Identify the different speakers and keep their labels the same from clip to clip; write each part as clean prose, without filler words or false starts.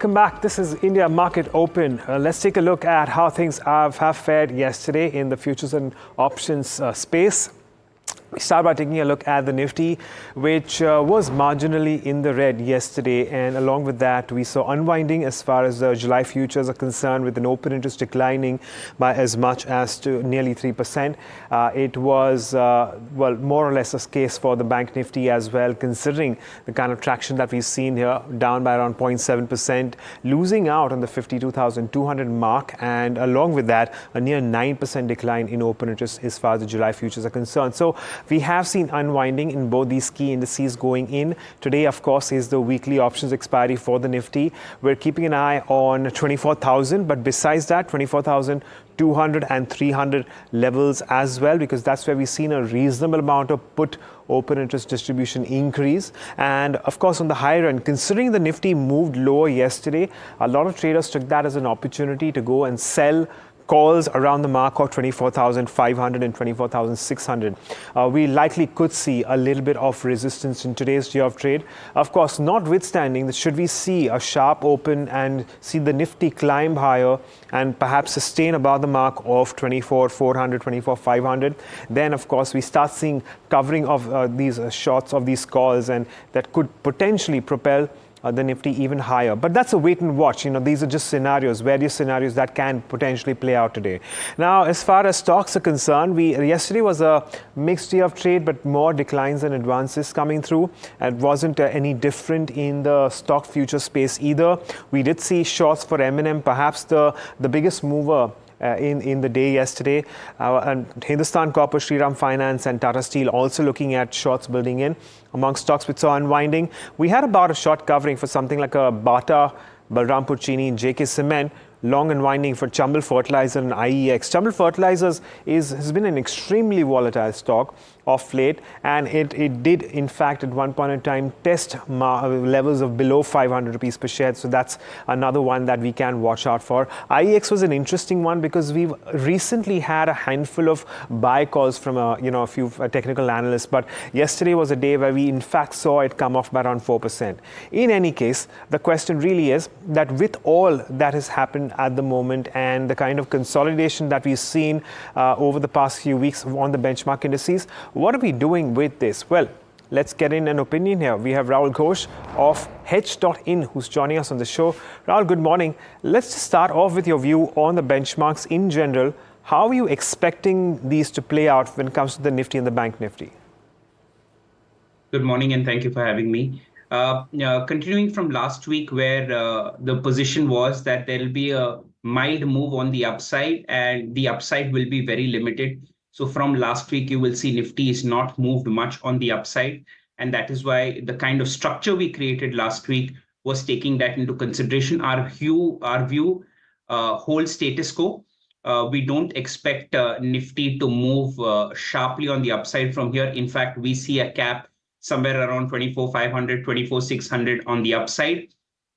Speaker 1: Welcome back. This is India Market Open. Let's take a look at how things have fared yesterday in the futures and options space. We start by taking a look at the Nifty, which was marginally in the red yesterday. And along with that, we saw unwinding as far as the July futures are concerned, with an open interest declining by as much as to nearly 3%. It was, well, more or less a case for the Bank Nifty as well, considering the kind of traction that we've seen here, down by around 0.7%, losing out on the 52,200 mark. And along with that, a near 9% decline in open interest as far as the July futures are concerned. So we have seen unwinding in both these key indices going in. Today, of course, is the weekly options expiry for the Nifty. We're keeping an eye on 24,000, but besides that, 24,200 and 300 levels as well, because that's where we've seen a reasonable amount of put open interest distribution increase. And of course, on the higher end, considering the Nifty moved lower yesterday, a lot of traders took that as an opportunity to go and sell calls around the mark of 24,500 and 24,600. We likely could see a little bit of resistance in today's day of trade. Of course, notwithstanding that, should we see a sharp open and see the Nifty climb higher and perhaps sustain above the mark of 24,400, 24,500, then of course we start seeing covering of these shorts of these calls, and that could potentially propel the Nifty even higher. But that's a wait and watch. These are just scenarios, various scenarios that can potentially play out today. Now, as far as stocks are concerned, yesterday was a mixed day of trade, but more declines and advances coming through. It wasn't any different in the stock future space either. We did see shorts for M&M, perhaps the biggest mover in the day yesterday, and Hindustan Copper, Shriram Finance and Tata Steel also looking at shorts building in. Among stocks which saw unwinding, we had about a short covering for something like a Bata, Balrampur Chini, JK Cement, long unwinding for Chambal Fertilizer and IEX. Chambal Fertilizers has been an extremely volatile stock of late, and it did in fact at one point in time test levels of below 500 rupees per share. So that's another one that we can watch out for. IEX was an interesting one because we've recently had a handful of buy calls from a few technical analysts, but yesterday was a day where we in fact saw it come off by around 4%. In any case, the question really is that with all that has happened at the moment and the kind of consolidation that we've seen over the past few weeks on the benchmark indices, what are we doing with this? Well, let's get in an opinion here. We have Rahul Ghosh of Hedge.in who's joining us on the show. Rahul, good morning. Let's just start off with your view on the benchmarks in general. How are you expecting these to play out when it comes to the Nifty and the Bank Nifty?
Speaker 2: Good morning and thank you for having me. Continuing from last week, where the position was that there will be a mild move on the upside and the upside will be very limited. So from last week, you will see Nifty is not moved much on the upside. And that is why the kind of structure we created last week was taking that into consideration. Our view holds status quo. We don't expect Nifty to move sharply on the upside from here. In fact, we see a cap somewhere around 24,500, 24,600 on the upside.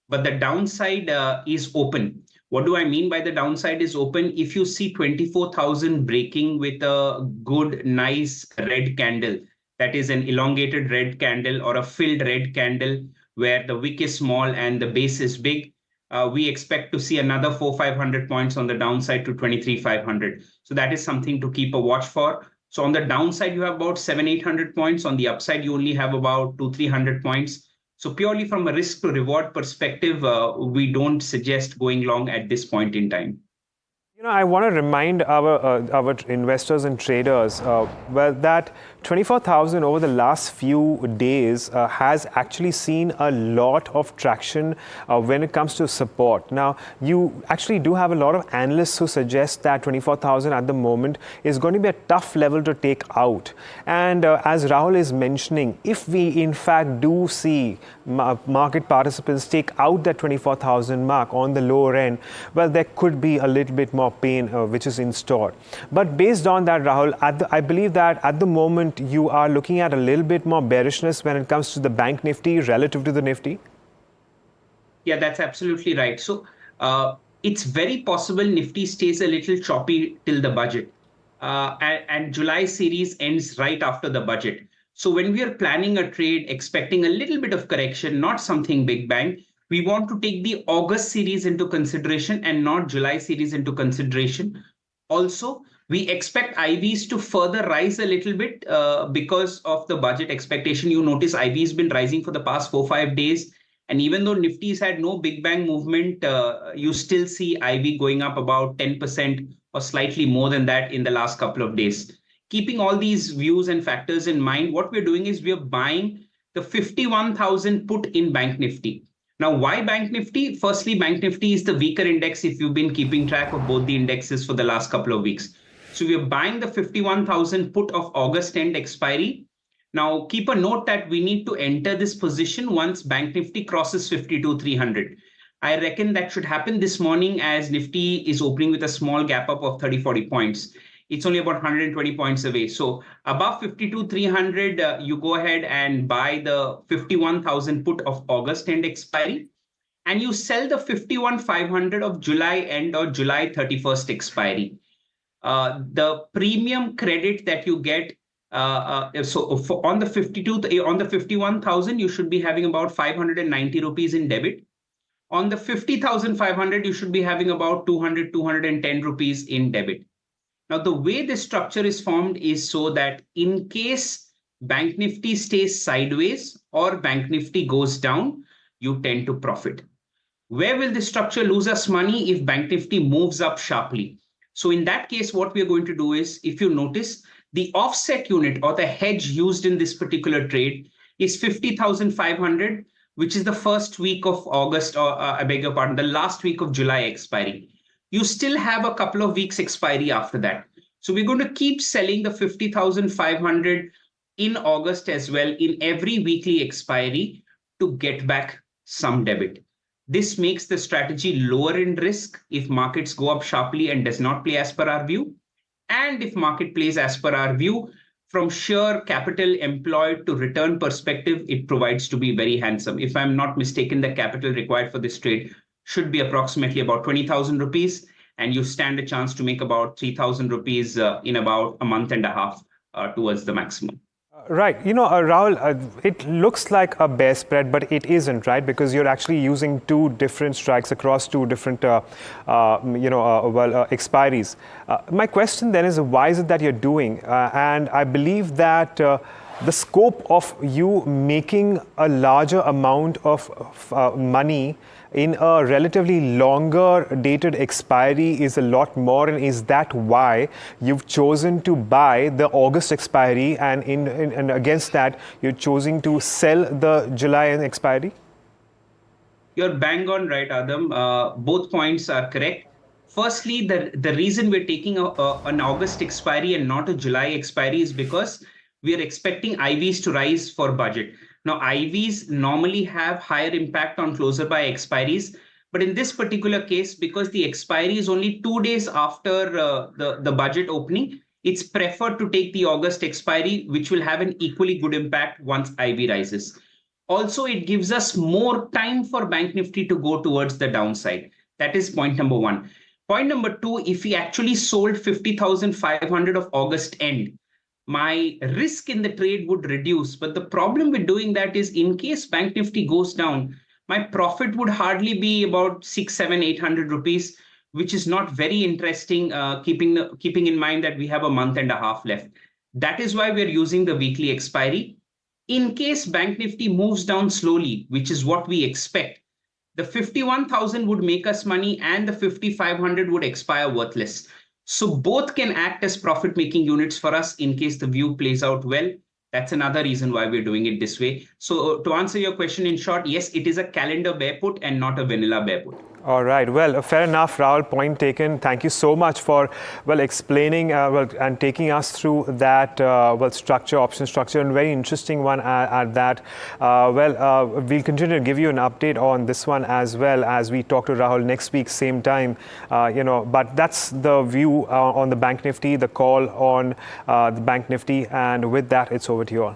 Speaker 2: But the downside is open. What do I mean by the downside is open? If you see 24,000 breaking with a good, nice red candle, that is an elongated red candle or a filled red candle where the wick is small and the base is big, we expect to see another 400-500 points on the downside to 23,500. So that is something to keep a watch for. So on the downside, you have about 700-800 points. On the upside, you only have about 200-300 points. So purely from a risk to reward perspective, we don't suggest going long at this point in time.
Speaker 1: I want to remind our investors and traders that 24,000 over the last few days has actually seen a lot of traction when it comes to support. Now, you actually do have a lot of analysts who suggest that 24,000 at the moment is going to be a tough level to take out. And as Rahul is mentioning, if we in fact do see market participants take out that 24,000 mark on the lower end, well, there could be a little bit more pain which is in store. But based on that, Rahul, I believe that at the moment you are looking at a little bit more bearishness when it comes to the Bank Nifty relative to the Nifty.
Speaker 2: Yeah, that's absolutely right. So it's very possible Nifty stays a little choppy till the budget. And July series ends right after the budget. So when we are planning a trade, expecting a little bit of correction, not something big bang, we want to take the August series into consideration and not July series into consideration. Also, we expect IVs to further rise a little bit because of the budget expectation. You notice IV has been rising for the past 4-5 days. And even though Nifty's had no big bang movement, you still see IV going up about 10% or slightly more than that in the last couple of days. Keeping all these views and factors in mind, what we're doing is we're buying the 51,000 put in Bank Nifty. Now, why Bank Nifty? Firstly, Bank Nifty is the weaker index if you've been keeping track of both the indexes for the last couple of weeks. So we're buying the 51,000 put of August end expiry. Now, keep a note that we need to enter this position once Bank Nifty crosses 52,300. I reckon that should happen this morning as Nifty is opening with a small gap up of 30-40 points. It's only about 120 points away. So above 52,300, you go ahead and buy the 51,000 put of August end expiry, and you sell the 51,500 of July end or July 31st expiry. The premium credit that you get, on the 51,000, you should be having about 590 rupees in debit. On the 50,500, you should be having about 210 rupees in debit. Now, the way this structure is formed is so that in case Bank Nifty stays sideways or Bank Nifty goes down, you tend to profit. Where will this structure lose us money? If Bank Nifty moves up sharply. So in that case, what we're going to do is, if you notice, the offset unit or the hedge used in this particular trade is 50,500, which is the first week of August, or I beg your pardon, the last week of July expiry. You still have a couple of weeks expiry after that. So we're going to keep selling the 50,500 in August as well in every weekly expiry to get back some debit. This makes the strategy lower in risk if markets go up sharply and does not play as per our view. And if market plays as per our view, from sheer capital employed to return perspective, it provides to be very handsome. If I'm not mistaken, the capital required for this trade should be approximately about 20,000 rupees, and you stand a chance to make about 3,000 rupees in about a month and a half towards the maximum.
Speaker 1: Right. Rahul, it looks like a bear spread, but it isn't, right? Because you're actually using two different strikes across two different, expiries. My question then is, why is it that you're doing? And I believe that the scope of you making a larger amount of money in a relatively longer dated expiry is a lot more, and is that why you've chosen to buy the August expiry, and and against that you're choosing to sell the July expiry?
Speaker 2: You're bang on right, Adam. Both points are correct. Firstly, the reason we're taking an August expiry and not a July expiry is because we are expecting IVs to rise for budget. Now, IVs normally have higher impact on closer by expiries, but in this particular case, because the expiry is only 2 days after the budget opening, it's preferred to take the August expiry, which will have an equally good impact once IV rises. Also, it gives us more time for Bank Nifty to go towards the downside. That is point number one. Point number two, if we actually sold 50,500 of August end, my risk in the trade would reduce. But the problem with doing that is, in case Bank Nifty goes down, my profit would hardly be about 600, 700, 800 rupees, which is not very interesting, keeping in mind that we have a month and a half left. That is why we're using the weekly expiry. In case Bank Nifty moves down slowly, which is what we expect, the 51,000 would make us money and the 5,500 would expire worthless. So both can act as profit-making units for us in case the view plays out well. That's another reason why we're doing it this way. So to answer your question in short, yes, it is a calendar bear put and not a vanilla bear put.
Speaker 1: All right. Well, fair enough, Rahul. Point taken. Thank you so much for explaining and taking us through that structure, option structure, and very interesting one at that. We'll continue to give you an update on this one as well as we talk to Rahul next week, same time. But that's the view on the Bank Nifty, the call on the Bank Nifty, and with that, it's over to you all.